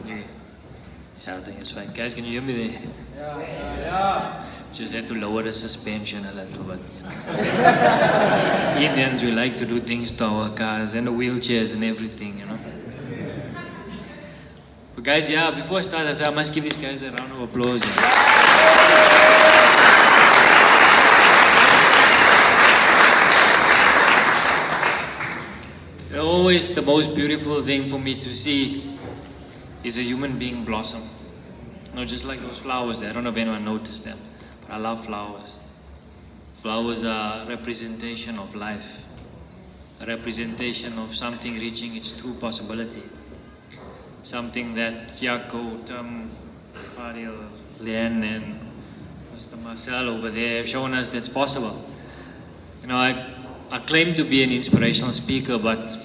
Yeah, I think it's fine. Guys, can you hear me there? Yeah. Just had to lower the suspension a little bit. Indians, we like to do things to our cars and the wheelchairs and everything, you know. But guys, yeah, before I start, I must give these guys a round of applause. Always the most beautiful thing for me to see is a human being blossom. You know, just like those flowers there. I don't know if anyone noticed them, but I love flowers. Flowers are a representation of life, a representation of something reaching its true possibility. Something that Jaco, Fadil, Leanne, and Mr. Marcel over there have shown us that's possible. You know, I claim to be an inspirational speaker, but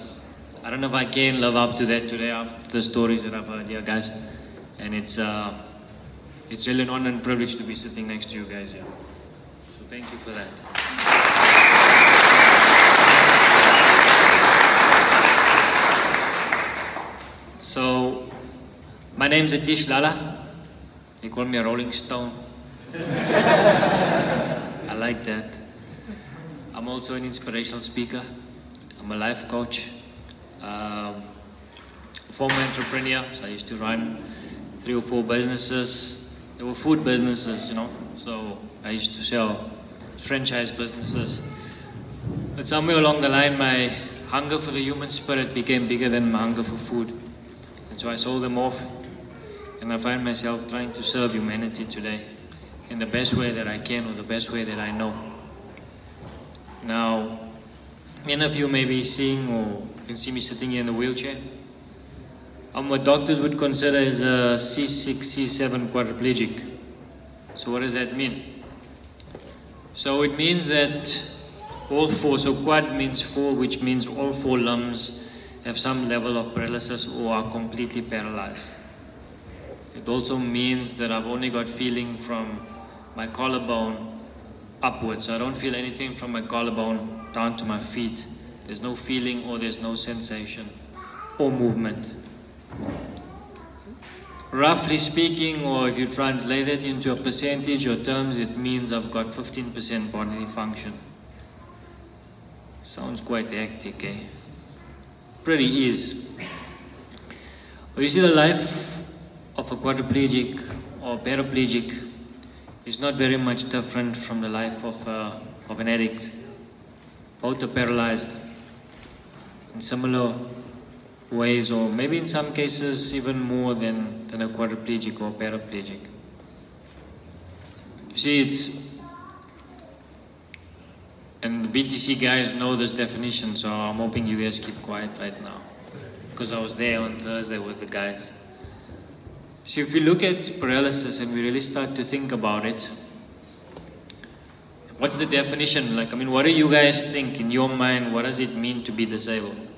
I don't know if I can live up to that today after the stories that I've heard here, guys. And it's really an honor and privilege to be sitting next to you guys here. So thank you for that. So, my name's Atish, Lalla. They call me a Rolling Stone. I like that. I'm also an inspirational speaker. I'm a life coach. Former entrepreneur, so I used to run 3 or 4 businesses. They were food businesses, you know, so I used to sell franchise businesses. But somewhere along the line, my hunger for the human spirit became bigger than my hunger for food. And so I sold them off, and I find myself trying to serve humanity today in the best way that I can, or the best way that I know. Now, many of you may be seeing or can see me sitting here in a wheelchair. I'm what doctors would consider as a C6, C7 quadriplegic. So what does that mean? So it means that all 4, so quad means 4, which means all 4 limbs have some level of paralysis or are completely paralyzed. It also means that I've only got feeling from my collarbone upwards. So I don't feel anything from my collarbone down to my feet. There's no feeling or there's no sensation or movement. Roughly speaking, or if you translate it into a percentage or terms, it means I've got 15% bodily function. Sounds quite hectic, eh? Pretty is. Well, you see, the life of a quadriplegic or paraplegic is not very much different from the life of an addict. Both are paralyzed in similar ways, or maybe in some cases even more than a quadriplegic or paraplegic. You see, and the BTC guys know this definition, so I'm hoping you guys keep quiet right now, because I was there on Thursday with the guys. See, if we look at paralysis and we really start to think about it, what's the definition? Like, I mean, what do you guys think in your mind? What does it mean to be disabled?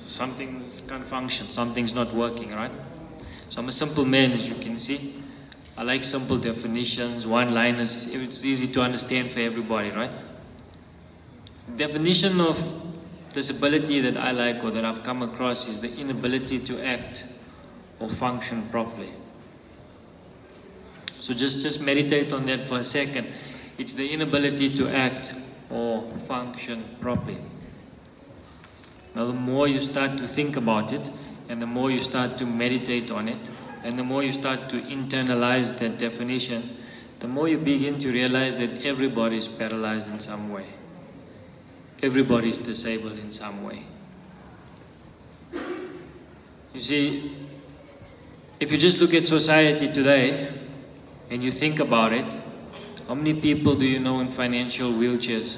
Something can't function, something's not working, right? So I'm a simple man, as you can see. I like simple definitions, one-liners. It's easy to understand for everybody, right? The definition of disability that I like or that I've come across is the inability to act or function properly. So just meditate on that for a second. It's the inability to act or function properly. Now, the more you start to think about it, and the more you start to meditate on it, and the more you start to internalize that definition, the more you begin to realize that everybody is paralyzed in some way. Everybody is disabled in some way. You see, if you just look at society today, and you think about it, how many people do you know in financial wheelchairs?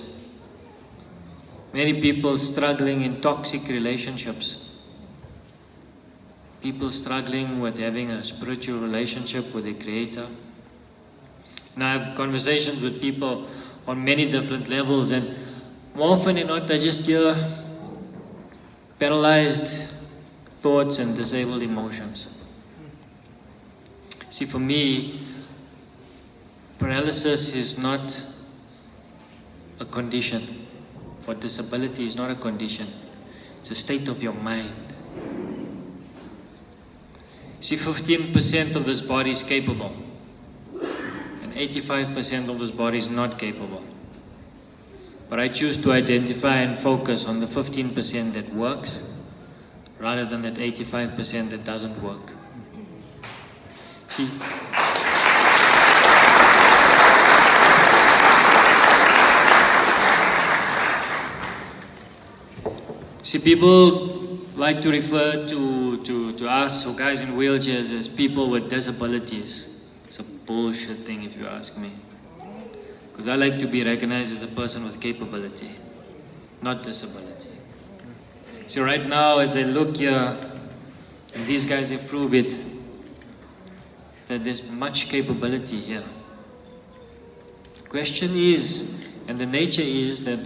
Many people struggling in toxic relationships. People struggling with having a spiritual relationship with their Creator. And I have conversations with people on many different levels, and more often than not, I just hear paralyzed thoughts and disabled emotions. See, for me, paralysis is not a condition. For disability is not a condition. It's a state of your mind. See, 15% of this body is capable, and 85% of this body is not capable. But I choose to identify and focus on the 15% that works, rather than that 85% that doesn't work. See, people like to refer to us, or guys in wheelchairs, as people with disabilities. It's a bullshit thing if you ask me. Because I like to be recognized as a person with capability, not disability. So right now, as I look here, and these guys have proved it, that there's much capability here. The question is, and the nature is, that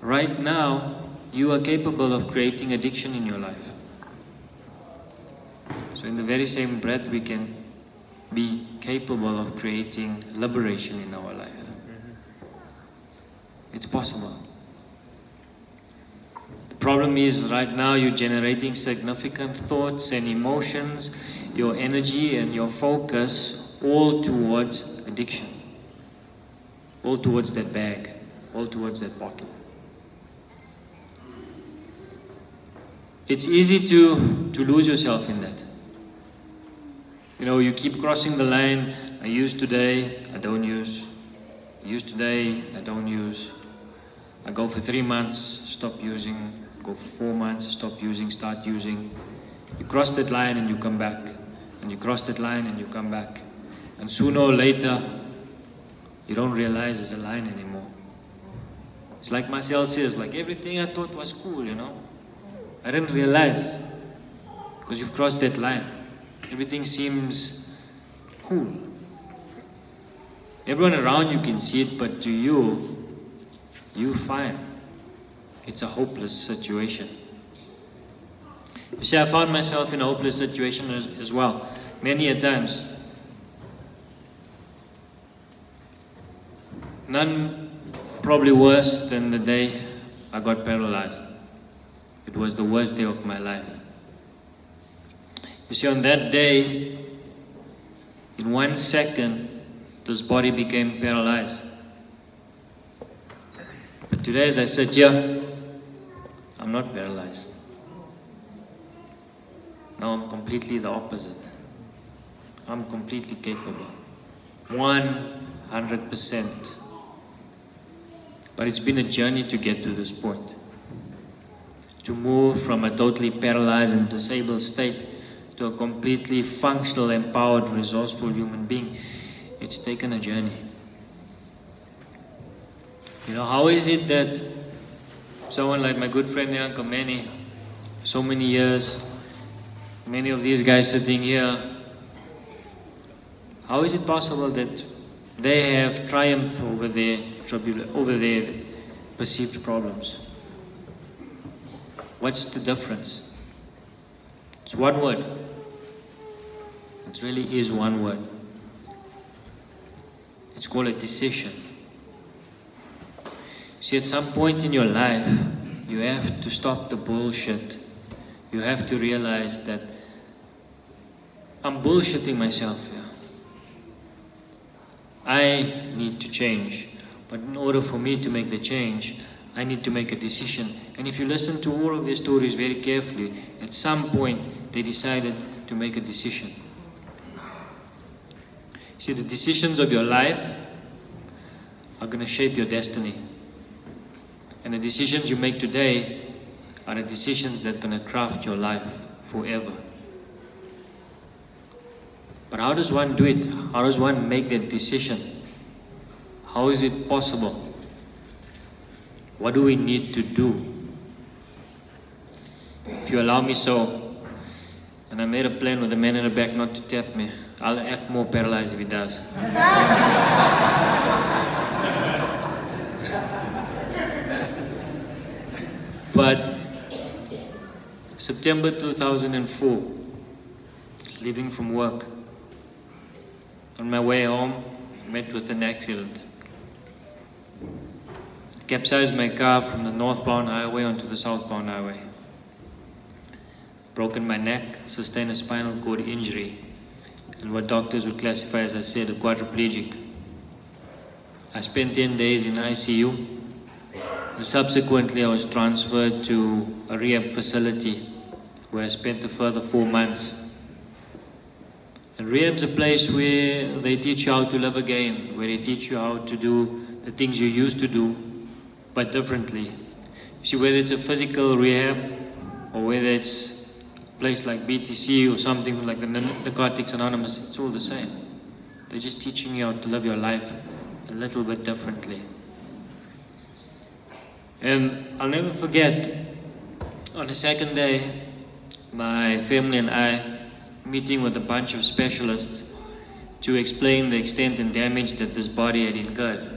right now, you are capable of creating addiction in your life. So in the very same breath, we can be capable of creating liberation in our life. It's possible. The problem is, right now, you're generating significant thoughts and emotions, your energy and your focus, all towards addiction. All towards that bag, all towards that bottle. It's easy to lose yourself in that. You know, you keep crossing the line. I use today, I don't use. I use today, I don't use. I go for 3 months, stop using. Go for 4 months, stop using, start using. You cross that line and you come back. And you cross that line and you come back. And sooner or later, you don't realize there's a line anymore. It's like Marcel says, like everything I thought was cool, you know. I didn't realize, because you've crossed that line. Everything seems cool. Everyone around you can see it, but to you, you find it's a hopeless situation. You see, I found myself in a hopeless situation as well, many a times. None probably worse than the day I got paralyzed. It was the worst day of my life. You see, on that day, in 1 second, this body became paralyzed. But today, as I sit here, I'm not paralyzed. Now I'm completely the opposite. I'm completely capable. 100%. But it's been a journey to get to this point. To move from a totally paralyzed and disabled state to a completely functional, empowered, resourceful human being, it's taken a journey. You know, how is it that someone like my good friend Uncle Manny, so many years, many of these guys sitting here, how is it possible that they have triumphed over their perceived problems? What's the difference? It's one word. It really is one word. It's called a decision. See, at some point in your life, you have to stop the bullshit. You have to realize that I'm bullshitting myself here. I need to change. But in order for me to make the change, I need to make a decision. And if you listen to all of their stories very carefully, at some point they decided to make a decision. See, the decisions of your life are going to shape your destiny. And the decisions you make today are the decisions that are going to craft your life forever. But how does one do it? How does one make that decision? How is it possible? What do we need to do? If you allow me so, and I made a plan with the man in the back not to tap me, I'll act more paralyzed if he does. But September 2004, leaving from work, on my way home, met with an accident. It, capsized my car from the northbound highway onto the southbound highway. broken my neck, sustained a spinal cord injury, and what doctors would classify, as I said, a quadriplegic. I spent 10 days in ICU, and subsequently I was transferred to a rehab facility where I spent a further 4 months. And rehab's a place where they teach you how to live again, where they teach you how to do the things you used to do, but differently. You see, whether it's a physical rehab, or whether it's a place like BTC or something like the Narcotics Anonymous, it's all the same. They're just teaching you how to live your life a little bit differently. And I'll never forget, on the second day, my family and I meeting with a bunch of specialists to explain the extent and damage that this body had incurred.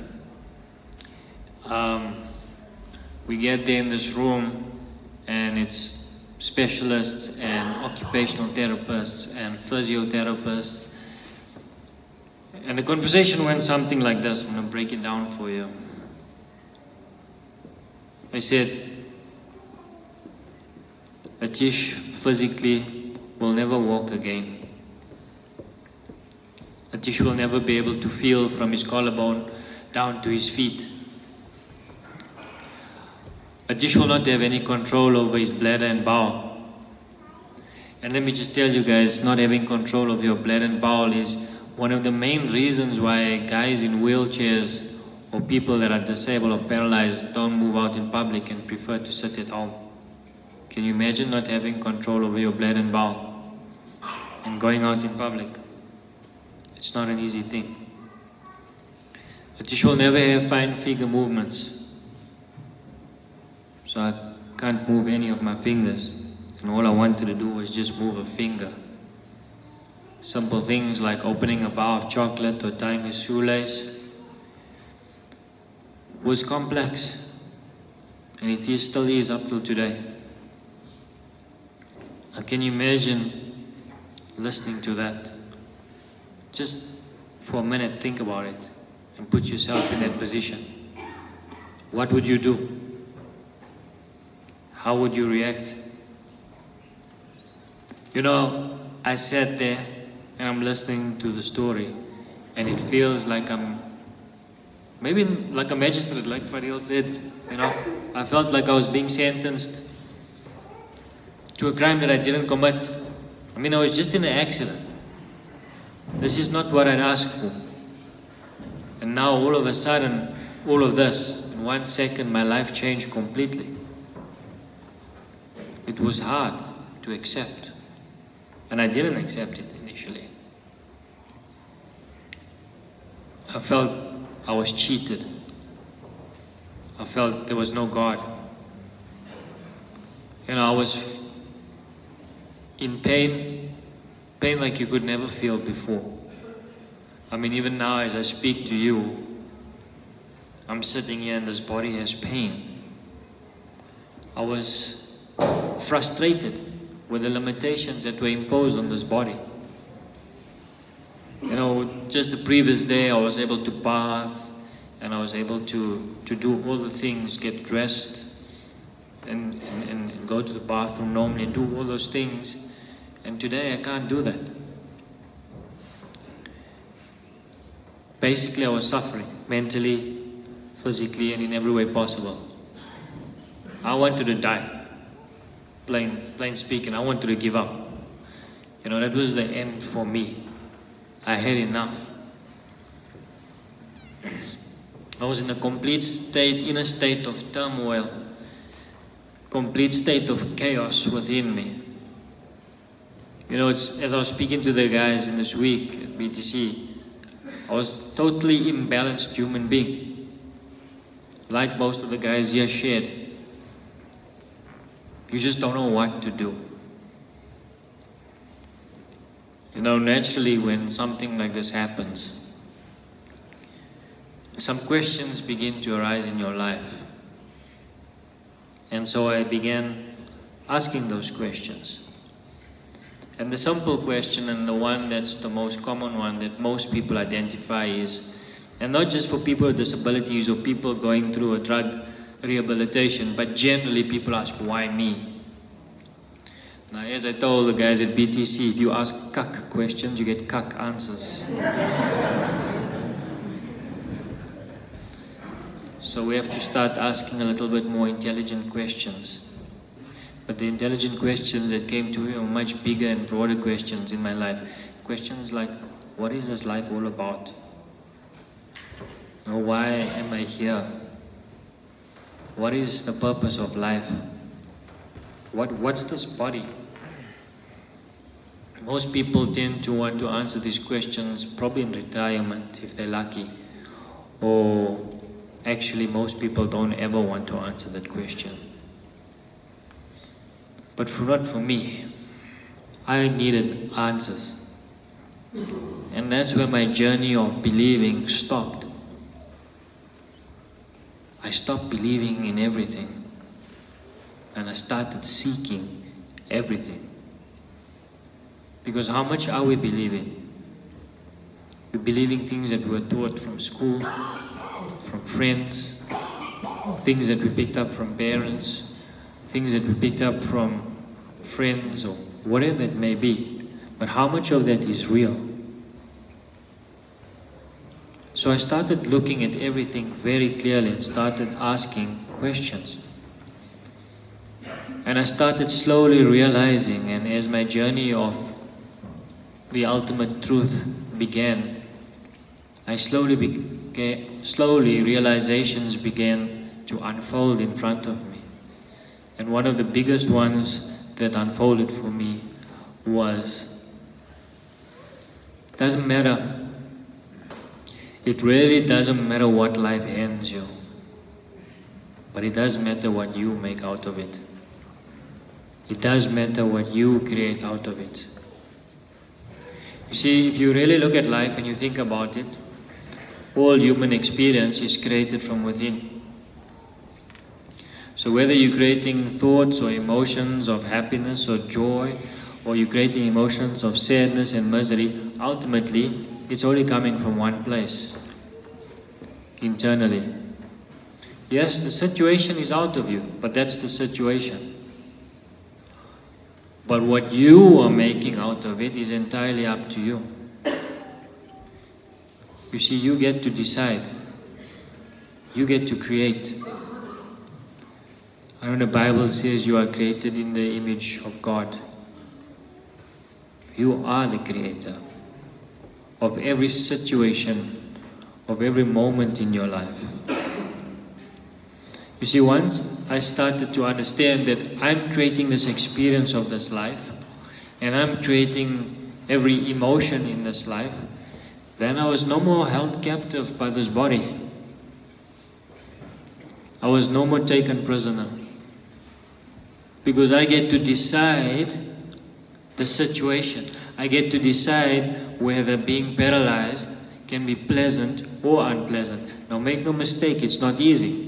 We get there in this room, and it's specialists and occupational therapists and physiotherapists. And the conversation went something like this. I'm going to break it down for you. They said, Atish physically will never walk again. Atish will never be able to feel from his collarbone down to his feet. Atish will not have any control over his bladder and bowel. And let me just tell you guys, not having control of your bladder and bowel is one of the main reasons why guys in wheelchairs or people that are disabled or paralyzed don't move out in public and prefer to sit at home. Can you imagine not having control over your bladder and bowel and going out in public? It's not an easy thing. Atish will never have fine finger movements. So I can't move any of my fingers. And all I wanted to do was just move a finger. Simple things like opening a bar of chocolate or tying a shoelace was complex. And it still is up till today. Now, can you imagine listening to that? Just for a minute, think about it and put yourself in that position. What would you do? How would you react? You know, I sat there and I'm listening to the story, and it feels like I'm maybe like a magistrate, like Fadil said. You know, I felt like I was being sentenced to a crime that I didn't commit. I mean, I was just in an accident. This is not what I'd asked for. And now all of a sudden, all of this, in 1 second, my life changed completely. It was hard to accept. And I didn't accept it initially. I felt I was cheated. I felt there was no God. You know, I was in pain like you could never feel before. I mean, even now as I speak to you, I'm sitting here and this body has pain. I was frustrated with the limitations that were imposed on this body. You know, just the previous day I was able to bath, and I was able to do all the things, get dressed and go to the bathroom normally and do all those things. And today I can't do that. Basically I was suffering, mentally, physically, and in every way possible. I wanted to die. Plain speaking, I wanted to give up. You know, that was the end for me. I had enough. I was in a complete state, in a state of turmoil, complete state of chaos within me. You know, as I was speaking to the guys in this week at BTC, I was totally imbalanced human being. Like most of the guys here shared. You just don't know what to do. You know, naturally when something like this happens, some questions begin to arise in your life. And so I began asking those questions. And the simple question, and the one that's the most common one that most people identify is, and not just for people with disabilities or people going through a drug rehabilitation, but generally people ask, why me? Now, as I told the guys at BTC, if you ask cuck questions, you get cuck answers. So we have to start asking a little bit more intelligent questions. But the intelligent questions that came to me are much bigger and broader questions in my life. Questions like, what is this life all about? Or why am I here? What is the purpose of life? What's this body? Most people tend to want to answer these questions probably in retirement, if they're lucky. Or actually, most people don't ever want to answer that question. But not for me. I needed answers. And that's where my journey of believing stopped. I stopped believing in everything. And I started seeking everything. Because how much are we believing? We're believing things that we were taught from school, from friends, things that we picked up from parents, things that we picked up from friends, or whatever it may be. But how much of that is real? So I started looking at everything very clearly and started asking questions. And I started slowly realizing, and as my journey of the ultimate truth began, I slowly realizations began to unfold in front of me. And one of the biggest ones that unfolded for me was, it doesn't matter. It really doesn't matter what life hands you. But it does matter what you make out of it. It does matter what you create out of it. You see, if you really look at life and you think about it, all human experience is created from within. So whether you're creating thoughts or emotions of happiness or joy, or you're creating emotions of sadness and misery, ultimately, it's only coming from one place, internally. Yes, the situation is out of you, but that's the situation. But what you are making out of it is entirely up to you. You see, you get to decide. You get to create. I know the Bible says you are created in the image of God. You are the creator of every situation, of every moment in your life. You see, once I started to understand that I'm creating this experience of this life, and I'm creating every emotion in this life, then I was no more held captive by this body. I was no more taken prisoner. Because I get to decide the situation. I get to decide whether being paralyzed can be pleasant or unpleasant. Now make no mistake, it's not easy.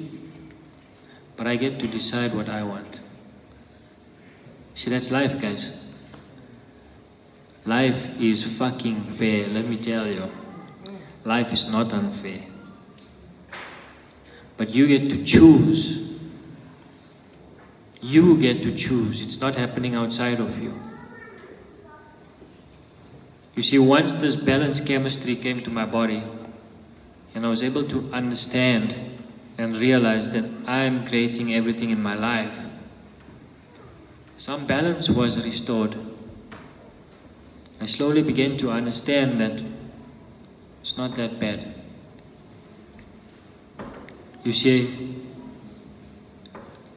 But I get to decide what I want. See, that's life, guys. Life is fucking fair, let me tell you. Life is not unfair. But you get to choose. You get to choose. It's not happening outside of you. You see, once this balanced chemistry came to my body, and I was able to understand and realize that I am creating everything in my life, some balance was restored. I slowly began to understand that it's not that bad. You see,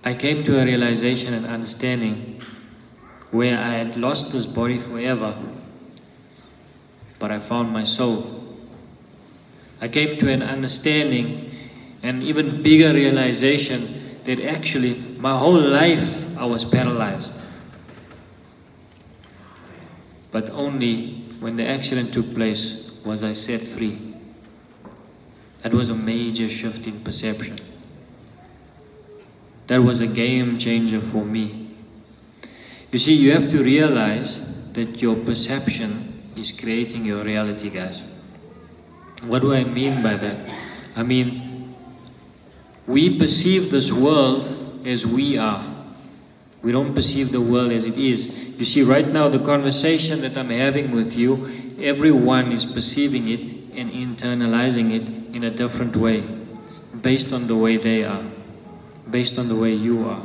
I came to a realization and understanding where I had lost this body forever, but I found my soul. I came to an understanding and even bigger realization that actually my whole life I was paralyzed. But only when the accident took place was I set free. That was a major shift in perception. That was a game changer for me. You see, you have to realize that your perception is creating your reality, guys. What do I mean by that? I mean, we perceive this world as we are. We don't perceive the world as it is. You see, right now, the conversation that I'm having with you, everyone is perceiving it and internalizing it in a different way, based on the way they are, based on the way you are.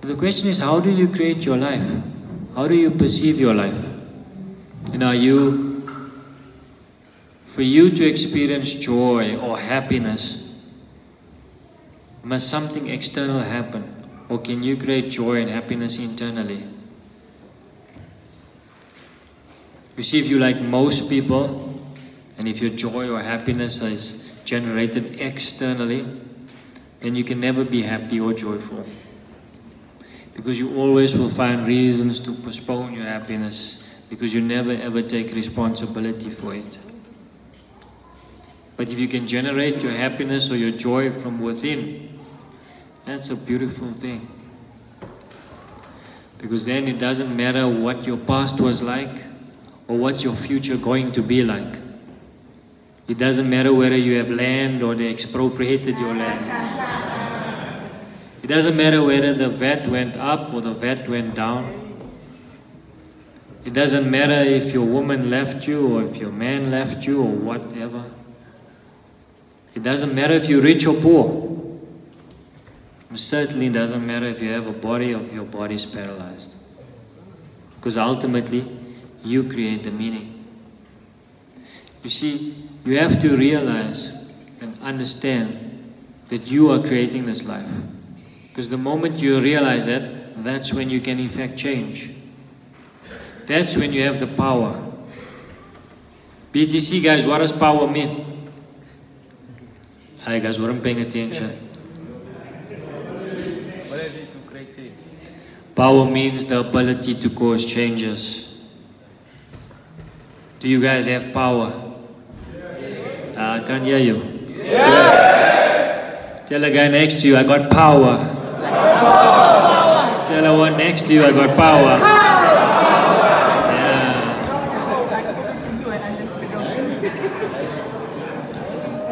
The question is, how do you create your life? How do you perceive your life? And for you to experience joy or happiness, must something external happen? Or can you create joy and happiness internally? You see, if you like most people, and if your joy or happiness is generated externally, then you can never be happy or joyful. Because you always will find reasons to postpone your happiness, because you never ever take responsibility for it. But if you can generate your happiness or your joy from within, that's a beautiful thing. Because then it doesn't matter what your past was like or what's your future going to be like. It doesn't matter whether you have land or they expropriated your land. It doesn't matter whether the VAT went up or the VAT went down. It doesn't matter if your woman left you or if your man left you or whatever. It doesn't matter if you're rich or poor. It certainly doesn't matter if you have a body or if your body is paralyzed. Because ultimately, you create the meaning. You see, you have to realize and understand that you are creating this life. Because the moment you realize that, that's when you can effect change. That's when you have the power. BTC guys, what does power mean? Hi guys, weren't paying attention. What is it to create change? Power means the ability to cause changes. Do you guys have power? I can't hear you. Yes. Tell the guy next to you, I got power. Tell the one next to you, I got power.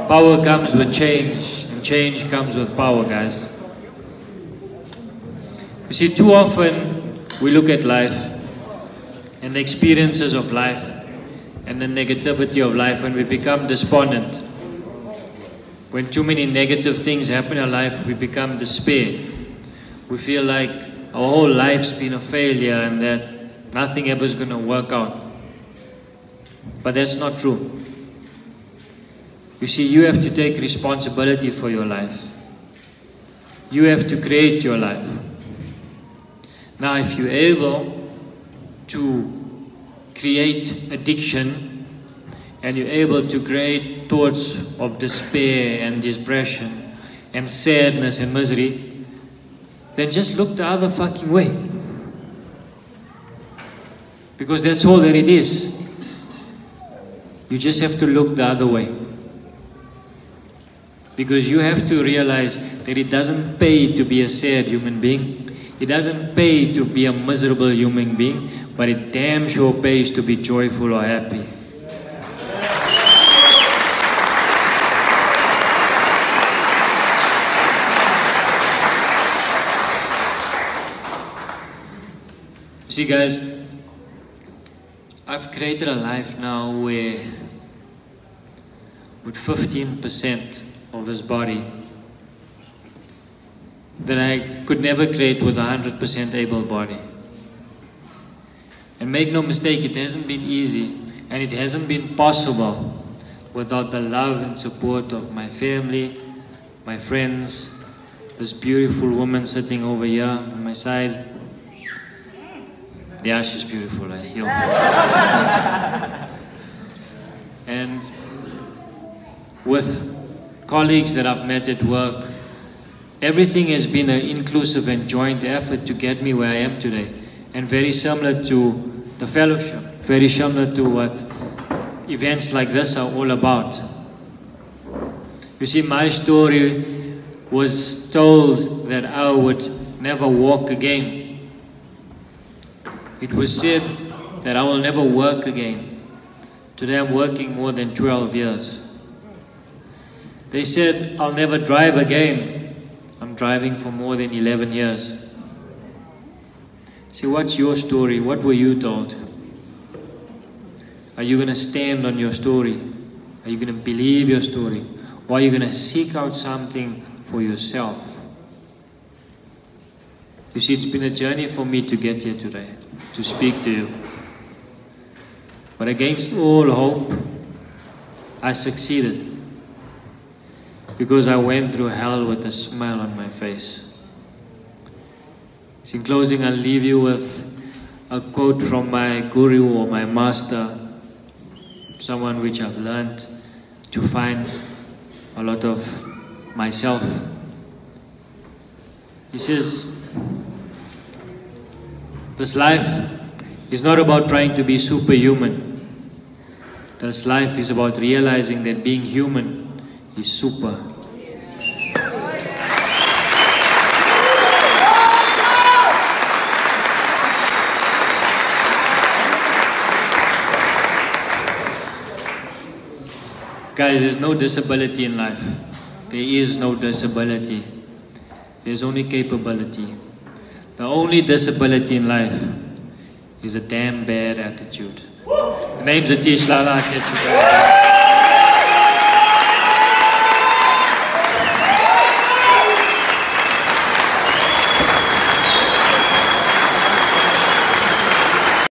Power comes with change, and change comes with power, guys. You see, too often we look at life and the experiences of life and the negativity of life, and we become despondent. When too many negative things happen in our life, we become despair. We feel like our whole life's been a failure and that nothing ever is going to work out. But that's not true. You see, you have to take responsibility for your life. You have to create your life. Now, if you're able to create addiction and you're able to create thoughts of despair and depression and sadness and misery, then just look the other fucking way. Because that's all that it is. You just have to look the other way. Because you have to realize that it doesn't pay to be a sad human being. It doesn't pay to be a miserable human being, but it damn sure pays to be joyful or happy. See guys, I've created a life now where with 15% of this body that I could never create with a 100% able body. And make no mistake, it hasn't been easy and it hasn't been possible without the love and support of my family, my friends, this beautiful woman sitting over here on my side. Yeah, she's beautiful, I hear. And with colleagues that I've met at work, everything has been an inclusive and joint effort to get me where I am today. And very similar to the fellowship, very similar to what events like this are all about. You see, my story was told that I would never walk again. It was said that I will never work again. Today I'm working more than 12 years. They said I'll never drive again. driving for more than 11 years. See, what's your story? What were you told? Are you going to stand on your story? Are you going to believe your story? Or are you going to seek out something for yourself? You see, it's been a journey for me to get here today, to speak to you. But against all hope, I succeeded. Because I went through hell with a smile on my face. So in closing, I'll leave you with a quote from my guru or my master, someone which I've learned to find a lot of myself. He says, this life is not about trying to be superhuman. This life is about realizing that being human is super. Guys, there's no disability in life. There is no disability. There's only capability. The only disability in life is a damn bad attitude. My name's Atish, Lalla. I'll catch you guys.